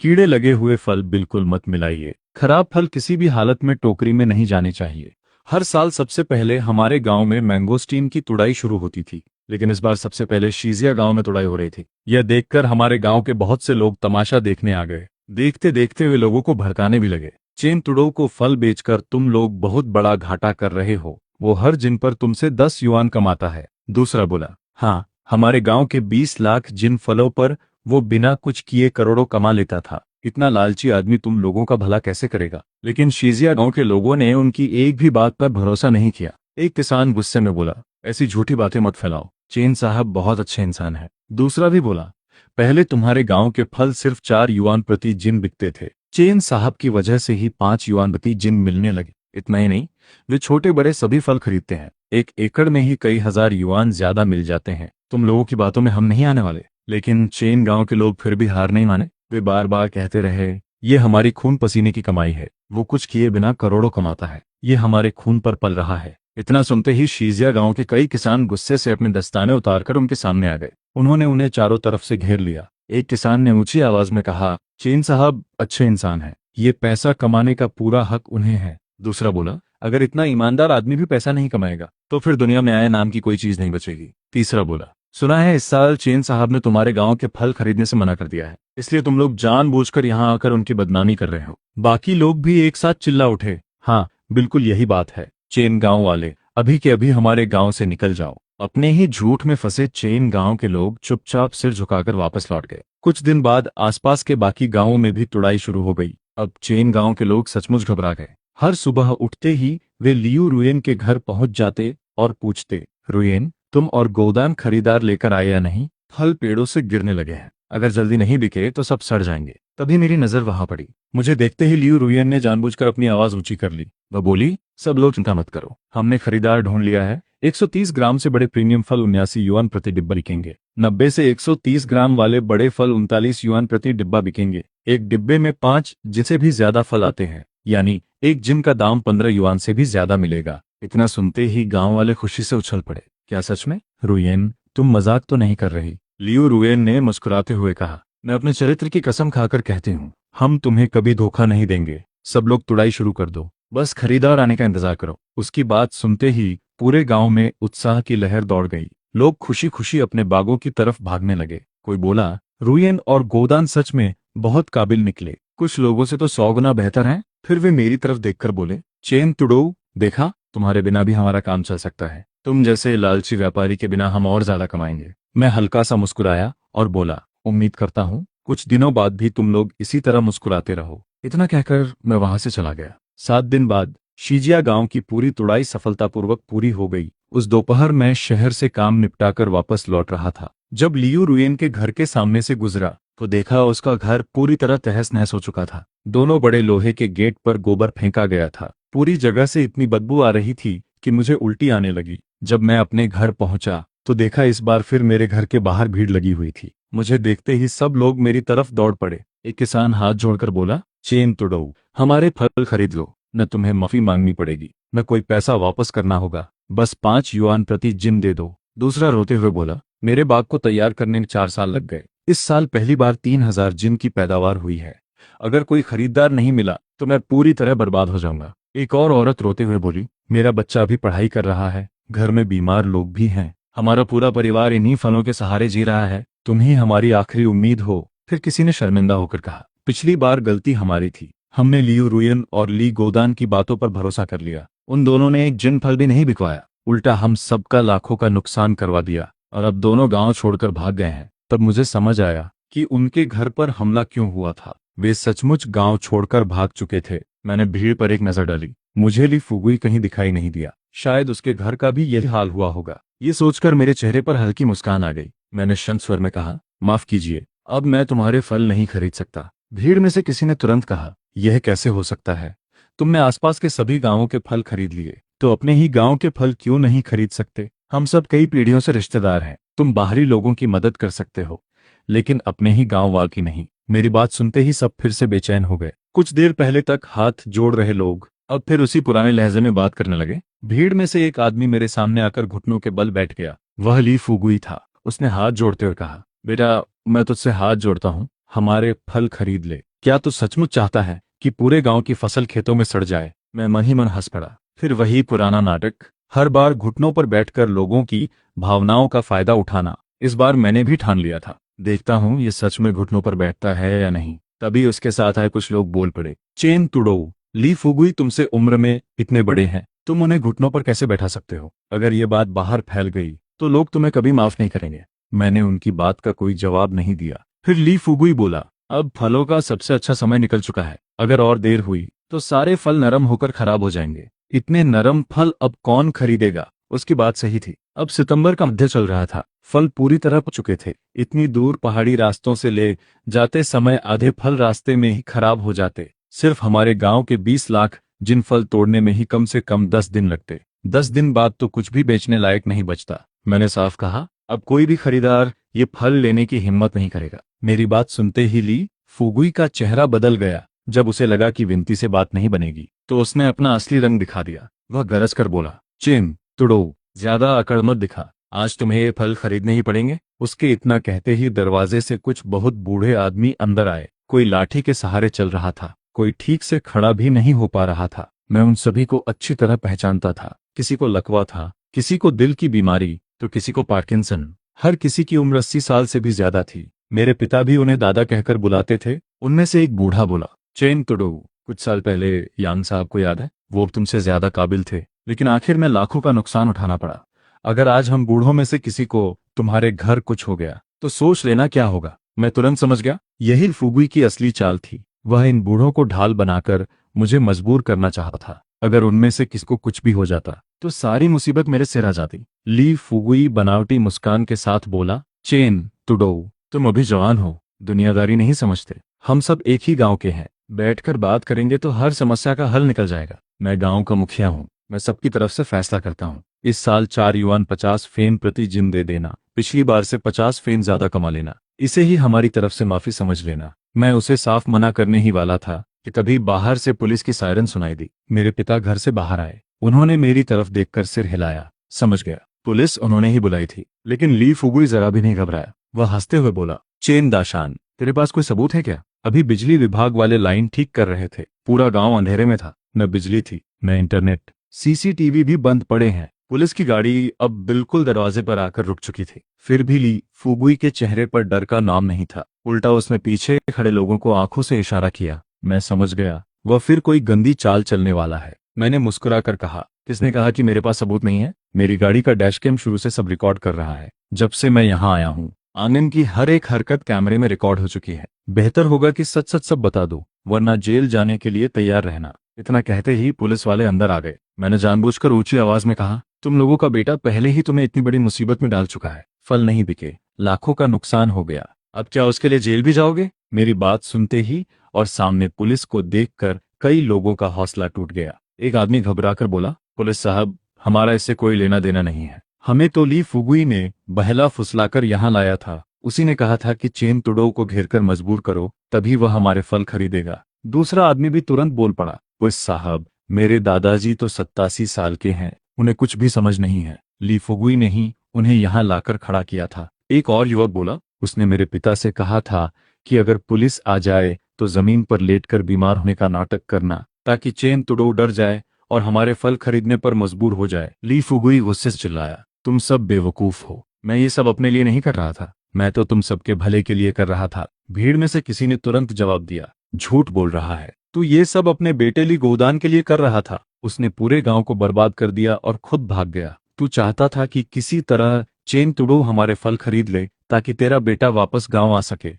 कीड़े लगे हुए फल बिल्कुल मत मिलाइए, खराब फल किसी भी हालत में टोकरी में नहीं जाने चाहिए। हर साल सबसे पहले हमारे गांव में मैंगोस्टीन की तुड़ाई शुरू होती थी, लेकिन इस बार सबसे पहले शीजिया गांव में तुड़ाई हो रही थी। यह देखकर हमारे गांव के बहुत से लोग तमाशा देखने आ गए। देखते देखते वे लोगों को भड़काने भी लगे। चेन तुड़ो को फल बेचकर तुम लोग बहुत बड़ा घाटा कर रहे हो। वो हर जिन पर तुमसे 10 युआन कमाता है। दूसरा बोला, हाँ, हमारे गांव के 20 लाख जिन फलों पर वो बिना कुछ किए करोड़ों कमा लेता था। इतना लालची आदमी तुम लोगों का भला कैसे करेगा? लेकिन शीजिया गांव के लोगों ने उनकी एक भी बात पर भरोसा नहीं किया। एक किसान गुस्से में बोला, ऐसी झूठी बातें मत फैलाओ, चेन साहब बहुत अच्छे इंसान है। दूसरा भी बोला, पहले तुम्हारे गांव के फल सिर्फ 4 युआन प्रति जिन बिकते थे। चेन साहब की वजह से ही 5 युआन प्रति जिन मिलने लगे। इतना ही नहीं, वे छोटे बड़े सभी फल खरीदते हैं। 1 एकड़ में ही कई हजार युआन ज्यादा मिल जाते हैं। तुम लोगों की बातों में हम नहीं आने वाले। लेकिन चेन गांव के लोग फिर भी हार नहीं माने। वे बार बार कहते रहे, ये हमारी खून पसीने की कमाई है। वो कुछ किए बिना करोड़ों कमाता है। ये हमारे खून पर पल रहा है। इतना सुनते ही शीजिया गांव के कई किसान गुस्से से अपने दस्ताने उतारकर उनके सामने आ गए। उन्होंने उन्हें चारों तरफ से घेर लिया। एक किसान ने ऊंची आवाज में कहा, चेन साहब अच्छे इंसान हैं, ये पैसा कमाने का पूरा हक उन्हें है। दूसरा बोला, अगर इतना ईमानदार आदमी भी पैसा नहीं कमाएगा तो फिर दुनिया में आए नाम की कोई चीज नहीं बचेगी। तीसरा बोला, सुना है इस साल चेन साहब ने तुम्हारे गांव के फल खरीदने से मना कर दिया है, इसलिए तुम लोग जानबूझकर यहाँ आकर उनकी बदनामी कर रहे हो। बाकी लोग भी एक साथ चिल्ला उठे, हाँ बिल्कुल यही बात है। चेन गांव वाले, अभी के अभी हमारे गांव से निकल जाओ। अपने ही झूठ में फंसे चेन गांव के लोग चुपचाप सिर झुकाकर वापस लौट गए। कुछ दिन बाद आसपास के बाकी गांवों में भी तुड़ाई शुरू हो गई। अब चेन गांव के लोग सचमुच घबरा गए। हर सुबह उठते ही वे लियू रुयन के घर पहुंच जाते और पूछते, रुयन, तुम और गोदान खरीदार लेकर आए या नहीं? फल पेड़ों से गिरने लगे हैं, अगर जल्दी नहीं बिके तो सब सड़ जाएंगे। तभी मेरी नजर वहां पड़ी। मुझे देखते ही लियू रुयन ने जानबूझकर अपनी आवाज ऊंची कर ली। वह बोली, सब लोग चिंता मत करो, हमने खरीदार ढूंढ लिया है। 130 ग्राम से बड़े प्रीमियम फल 79 युआन प्रति डिब्बा बिकेंगे। 90 से 130 ग्राम वाले बड़े फल 39 युआन प्रति डिब्बा बिकेंगे। एक डिब्बे में 5 जिसे भी ज्यादा फल आते हैं, यानी एक जिन का दाम 15 युआन से भी ज्यादा मिलेगा। इतना सुनते ही गांव वाले खुशी से उछल पड़े। क्या सच में? रुयन, तुम मजाक तो नहीं कर रही? लियू रुयन ने मुस्कुराते हुए कहा, मैं अपने चरित्र की कसम खाकर कहती हूँ, हम तुम्हें कभी धोखा नहीं देंगे। सब लोग तुड़ाई शुरू कर दो, बस खरीदार आने का इंतजार करो। उसकी बात सुनते ही पूरे गांव में उत्साह की लहर दौड़ गई। लोग खुशी खुशी अपने बागों की तरफ भागने लगे। कोई बोला, रुयन और गोदान सच में बहुत काबिल निकले, कुछ लोगों से तो 100 गुना बेहतर हैं। फिर वे मेरी तरफ देखकर बोले, चेन तुड़ो, देखा, तुम्हारे बिना भी हमारा काम चल सकता है। तुम जैसे लालची व्यापारी के बिना हम और ज्यादा कमाएंगे। मैं हल्का सा मुस्कुराया और बोला, उम्मीद करता हूँ कुछ दिनों बाद भी तुम लोग इसी तरह मुस्कुराते रहो। इतना कहकर मैं वहां से चला गया। 7 दिन बाद शीजिया गांव की पूरी तुड़ाई सफलतापूर्वक पूरी हो गई। उस दोपहर मैं शहर से काम निपटाकर वापस लौट रहा था। जब लियू रुयन के घर के सामने से गुजरा तो देखा उसका घर पूरी तरह तहस नहस हो चुका था। दोनों बड़े लोहे के गेट पर गोबर फेंका गया था। पूरी जगह से इतनी बदबू आ रही थी कि मुझे उल्टी आने लगी। जब मैं अपने घर पहुंचा तो देखा इस बार फिर मेरे घर के बाहर भीड़ लगी हुई थी। मुझे देखते ही सब लोग मेरी तरफ दौड़ पड़े। एक किसान हाथ जोड़कर बोला, चेन तोड़ो, हमारे फल खरीद लो, न तुम्हें माफी मांगनी पड़ेगी न कोई पैसा वापस करना होगा, बस 5 युआन प्रति जिन दे दो। दूसरा रोते हुए बोला, मेरे बाग को तैयार करने में 4 साल लग गए, इस साल पहली बार 3000 जिन की पैदावार हुई है, अगर कोई खरीदार नहीं मिला तो मैं पूरी तरह बर्बाद हो जाऊंगा। एक और औरत रोते हुए बोली, मेरा बच्चा अभी पढ़ाई कर रहा है, घर में बीमार लोग भी हैं, हमारा पूरा परिवार इन्हीं फलों के सहारे जी रहा है, तुम ही हमारी आखिरी उम्मीद हो। फिर किसी ने शर्मिंदा होकर कहा, पिछली बार गलती हमारी थी, हमने ली रुयन और ली गोदान की बातों पर भरोसा कर लिया, उन दोनों ने एक जिन फल भी नहीं बिकवाया, उल्टा हम सबका लाखों का नुकसान करवा दिया और अब दोनों गांव छोड़कर भाग गए हैं। तब मुझे समझ आया कि उनके घर पर हमला क्यों हुआ था, वे सचमुच गांव छोड़कर भाग चुके थे। मैंने भीड़ पर एक नजर डाली, मुझे ली फुगुई कहीं दिखाई नहीं दिया, शायद उसके घर का भी यही हाल हुआ होगा। ये सोचकर मेरे चेहरे पर हल्की मुस्कान आ गई। मैंने शांत स्वर में कहा, माफ कीजिए, अब मैं तुम्हारे फल नहीं खरीद सकता। भीड़ में से किसी ने तुरंत कहा, यह कैसे हो सकता है, तुमने आसपास के सभी गांवों के फल खरीद लिए, तो अपने ही गांव के फल क्यों नहीं खरीद सकते? हम सब कई पीढ़ियों से रिश्तेदार हैं, तुम बाहरी लोगों की मदद कर सकते हो लेकिन अपने ही गांव वाल की नहीं। मेरी बात सुनते ही सब फिर से बेचैन हो गए। कुछ देर पहले तक हाथ जोड़ रहे लोग अब फिर उसी पुराने लहजे में बात करने लगे। भीड़ में से एक आदमी मेरे सामने आकर घुटनों के बल बैठ गया। वह ली फुगुई था। उसने हाथ जोड़ते हुए कहा, बेटा मैं तुझसे हाथ जोड़ता हूँ, हमारे फल खरीद ले। क्या तू सचमुच चाहता है कि पूरे गांव की फसल खेतों में सड़ जाए? मैं मन ही मन हंस पड़ा। फिर वही पुराना नाटक, हर बार घुटनों पर बैठकर लोगों की भावनाओं का फायदा उठाना। इस बार मैंने भी ठान लिया था, देखता हूँ ये सच में घुटनों पर बैठता है या नहीं। तभी उसके साथ आए कुछ लोग बोल पड़े, चेन तुड़ो, ली फुगुई तुमसे उम्र में इतने बड़े हैं, तुम उन्हें घुटनों पर कैसे बैठा सकते हो? अगर ये बात बाहर फैल गई तो लोग तुम्हें कभी माफ नहीं करेंगे। मैंने उनकी बात का कोई जवाब नहीं दिया। फिर ली फुगुई बोला, अब फलों का सबसे अच्छा समय निकल चुका है, अगर और देर हुई तो सारे फल नरम होकर खराब हो जाएंगे। इतने नरम फल अब कौन खरीदेगा? उसकी बात सही थी। अब सितंबर का मध्य चल रहा था, फल पूरी तरह पक चुके थे। इतनी दूर पहाड़ी रास्तों से ले जाते समय आधे फल रास्ते में ही खराब हो जाते। सिर्फ हमारे गांव के 20 लाख जिन फल तोड़ने में ही कम से कम 10 दिन लगते। 10 दिन बाद तो कुछ भी बेचने लायक नहीं बचता। मैंने साफ कहा, अब कोई भी खरीदार ये फल लेने की हिम्मत नहीं करेगा। मेरी बात सुनते ही ली फुगुई का चेहरा बदल गया। जब उसे लगा कि विनती से बात नहीं बनेगी तो उसने अपना असली रंग दिखा दिया। वह गरज कर बोला, चेन तुड़ो, ज्यादा अकड़ मत दिखा, आज तुम्हें ये फल खरीदने ही पड़ेंगे। उसके इतना कहते ही दरवाजे से कुछ बहुत बूढ़े आदमी अंदर आए। कोई लाठी के सहारे चल रहा था, कोई ठीक से खड़ा भी नहीं हो पा रहा था। मैं उन सभी को अच्छी तरह पहचानता था। किसी को लकवा था, किसी को दिल की बीमारी, तो किसी को पार्किंसन। हर किसी की उम्र 80 साल से भी ज्यादा थी। मेरे पिता भी उन्हें दादा कहकर बुलाते थे। उनमें से एक बूढ़ा बोला, चेन तुड़ो, कुछ साल पहले यांग साहब को याद है? वो तुमसे ज्यादा काबिल थे, लेकिन आखिर में लाखों का नुकसान उठाना पड़ा। अगर आज हम बूढ़ों में से किसी को तुम्हारे घर कुछ हो गया तो सोच लेना क्या होगा। मैं तुरंत समझ गया, यही फुगुई की असली चाल थी। वह इन बूढ़ों को ढाल बनाकर मुझे मजबूर करना चाहता था। अगर उनमें से किसको कुछ भी हो जाता तो सारी मुसीबत मेरे सिर आ जाती। ली फुगुई बनावटी मुस्कान के साथ बोला, चेन तुड़ो, तुम अभी जवान हो, दुनियादारी नहीं समझते। हम सब एक ही गांव के हैं, बैठकर बात करेंगे तो हर समस्या का हल निकल जाएगा। मैं गांव का मुखिया हूँ, मैं सबकी तरफ से फैसला करता हूँ। इस साल 4 युआन 50 फेन प्रति जिन दे देना, पिछली बार से 50 फेन ज्यादा कमा लेना, इसे ही हमारी तरफ से माफी समझ लेना। मैं उसे साफ मना करने ही वाला था कि तभी बाहर से पुलिस की सायरन सुनाई दी। मेरे पिता घर से बाहर आए। उन्होंने मेरी तरफ देखकर सिर हिलाया। समझ गया, पुलिस उन्होंने ही बुलाई थी। लेकिन ली फुगुई जरा भी नहीं घबराया। वह हंसते हुए बोला, चेन दाशान, तेरे पास कोई सबूत है क्या? अभी बिजली विभाग वाले लाइन ठीक कर रहे थे, पूरा गांव अंधेरे में था, न बिजली थी न इंटरनेट, सीसीटीवी भी बंद पड़े हैं। पुलिस की गाड़ी अब बिल्कुल दरवाजे पर आकर रुक चुकी थी। फिर भी ली फुगुई के चेहरे पर डर का नाम नहीं था। उल्टा उसने पीछे खड़े लोगों को आंखों से इशारा किया। मैं समझ गया, वह फिर कोई गंदी चाल चलने वाला है। मैंने मुस्कुराकर कहा, किसने कहा कि मेरे पास सबूत नहीं है? मेरी गाड़ी का डैश कैम शुरू से सब रिकॉर्ड कर रहा है। जब से मैं यहाँ आया हूँ, आंगन की हर एक हरकत कैमरे में रिकॉर्ड हो चुकी है। बेहतर होगा कि सच सच सब बता दो, वरना जेल जाने के लिए तैयार रहना। इतना कहते ही पुलिस वाले अंदर आ गए। मैंने जानबूझकर ऊंची आवाज में कहा, तुम लोगों का बेटा पहले ही तुम्हें इतनी बड़ी मुसीबत में डाल चुका है। फल नहीं बिके, लाखों का नुकसान हो गया, अब क्या उसके लिए जेल भी जाओगे? मेरी बात सुनते ही और सामने पुलिस को देखकर कई लोगों का हौसला टूट गया। एक आदमी घबराकर बोला, पुलिस साहब, हमारा इससे कोई लेना देना नहीं है। हमें तो ली फुगुई ने बहला फुसलाकर यहाँ लाया था। उसी ने कहा था कि चेन तुडो को घेरकर मजबूर करो, तभी वह हमारे फल खरीदेगा। दूसरा आदमी भी तुरंत बोल पड़ा, उस साहब, मेरे दादाजी तो 87 साल के हैं, उन्हें कुछ भी समझ नहीं है। ली फुगुई ने ही उन्हें यहाँ लाकर खड़ा किया था। एक और युवक बोला, उसने मेरे पिता से कहा था कि अगर पुलिस आ जाए तो जमीन पर लेटकर बीमार होने का नाटक करना, ताकि चेन तुडो डर जाए और हमारे फल खरीदने पर मजबूर हो जाए। ली फुगुई गुस्से से चिल्लाया, तुम सब बेवकूफ हो, मैं ये सब अपने लिए नहीं कर रहा था, मैं तो तुम सबके भले के लिए कर रहा था। भीड़ में से किसी ने तुरंत जवाब दिया, झूठ बोल रहा है, तू ये सब अपने बेटे ली गोदान के लिए कर रहा था। उसने पूरे गांव को बर्बाद कर दिया और खुद भाग गया। तू चाहता था कि किसी तरह चेन तुडो हमारे फल खरीद ले ताकि तेरा बेटा वापस गांव आ सके।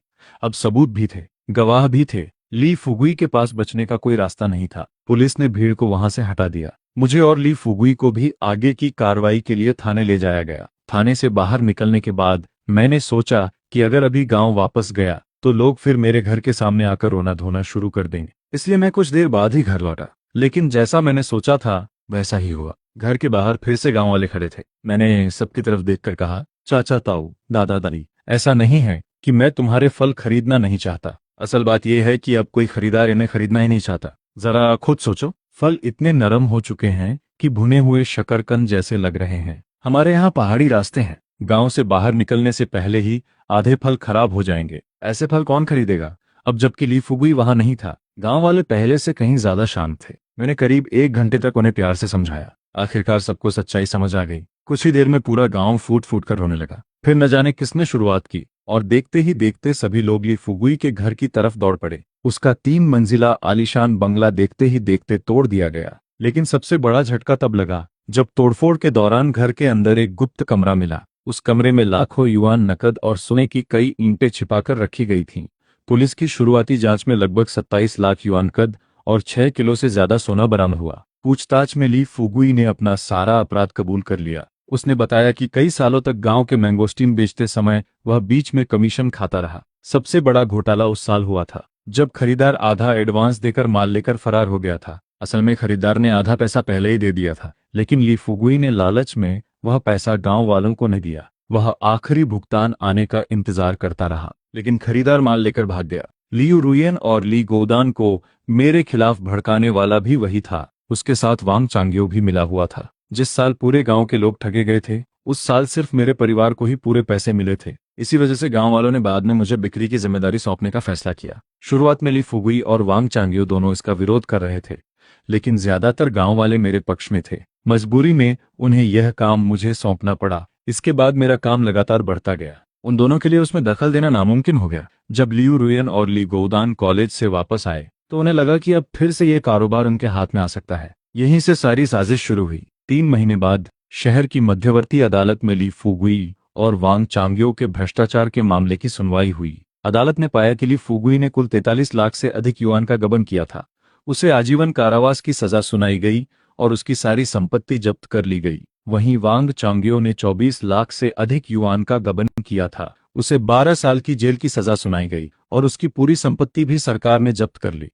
अब सबूत भी थे, गवाह भी थे। ली फुगुई के पास बचने का कोई रास्ता नहीं था। पुलिस ने भीड़ को वहां से हटा दिया। मुझे और ली फुगुई को भी आगे की कार्रवाई के लिए थाने ले जाया गया। थाने से बाहर निकलने के बाद मैंने सोचा कि अगर अभी गांव वापस गया तो लोग फिर मेरे घर के सामने आकर रोना धोना शुरू कर देंगे, इसलिए मैं कुछ देर बाद ही घर लौटा। लेकिन जैसा मैंने सोचा था वैसा ही हुआ। घर के बाहर फिर से गांव वाले खड़े थे। मैंने सबकी तरफ देखकर कहा, चाचा ताऊ, दादा दादी, ऐसा नहीं है कि मैं तुम्हारे फल खरीदना नहीं चाहता। असल बात यह है कि अब कोई खरीदार इन्हें खरीदना ही नहीं चाहता। जरा खुद सोचो, फल इतने नरम हो चुके हैं कि भुने हुए शकरकंद जैसे लग रहे हैं। हमारे यहाँ पहाड़ी रास्ते हैं, गांव से बाहर निकलने से पहले ही आधे फल खराब हो जाएंगे। ऐसे फल कौन खरीदेगा? अब जबकि ली फुगुई वहां नहीं था। गांव वाले पहले से कहीं ज्यादा शांत थे। मैंने करीब 1 घंटे तक उन्हें प्यार से समझाया। आखिरकार सबको सच्चाई समझ आ गई। कुछ ही देर में पूरा गांव फूट फूट कर रोने लगा। फिर न जाने किसने शुरुआत की और देखते ही देखते सभी लोग ली फुगुई के घर की तरफ दौड़ पड़े। उसका 3 मंजिला आलीशान बंगला देखते ही देखते तोड़ दिया गया। लेकिन सबसे बड़ा झटका तब लगा जब तोड़फोड़ के दौरान घर के अंदर एक गुप्त कमरा मिला। उस कमरे में लाखों युआन नकद और सोने की कई ईंटें छिपाकर रखी गई थीं। पुलिस की शुरुआती जांच में लगभग 27 लाख युआन नकद और 6 किलो से ज्यादा सोना बरामद हुआ। पूछताछ में ली फुगुई ने अपना सारा अपराध कबूल कर लिया। उसने बताया कि कई सालों तक गांव के मैंगोस्टीन बेचते समय वह बीच में कमीशन खाता रहा। सबसे बड़ा घोटाला उस साल हुआ था जब खरीदार आधा एडवांस देकर माल लेकर फरार हो गया था। असल में खरीदार ने आधा पैसा पहले ही दे दिया था, लेकिन ली फुगुई ने लालच में वह पैसा गांव वालों को नहीं दिया। वह आखिरी भुगतान आने का इंतजार करता रहा, लेकिन खरीदार माल लेकर भाग गया। लियू रुयन और ली गोदान को मेरे खिलाफ भड़काने वाला भी वही था। उसके साथ वांग चांग्यो भी मिला हुआ था। जिस साल पूरे गांव के लोग ठगे गए थे, उस साल सिर्फ मेरे परिवार को ही पूरे पैसे मिले थे। इसी वजह से गांव वालों ने बाद में मुझे बिक्री की जिम्मेदारी सौंपने का फैसला किया। शुरुआत में ली फुगुई और वांग चांग्यो दोनों इसका विरोध कर रहे थे, लेकिन ज्यादातर गांव वाले मेरे पक्ष में थे। मजबूरी में उन्हें यह काम मुझे सौंपना पड़ा। इसके बाद मेरा काम लगातार बढ़ता गया। उन दोनों के लिए उसमें दखल देना नामुमकिन हो गया। जब लियू रुयन और ली गोदान कॉलेज से वापस आए तो उन्हें लगा कि अब फिर से ये कारोबार उनके हाथ में आ सकता है। यहीं से सारी साजिश शुरू हुई। 3 महीने बाद शहर की मध्यवर्ती अदालत में ली फुगुई और वांग चांग्यो के भ्रष्टाचार के मामले की सुनवाई हुई। अदालत ने पाया कि ली फुगुई ने कुल 43 लाख से अधिक युआन का गबन किया था। उसे आजीवन कारावास की सजा सुनाई गई और उसकी सारी संपत्ति जब्त कर ली गई। वहीं वांग चांग्यो ने 24 लाख से अधिक युआन का गबन किया था। उसे 12 साल की जेल की सजा सुनाई गई और उसकी पूरी संपत्ति भी सरकार ने जब्त कर ली।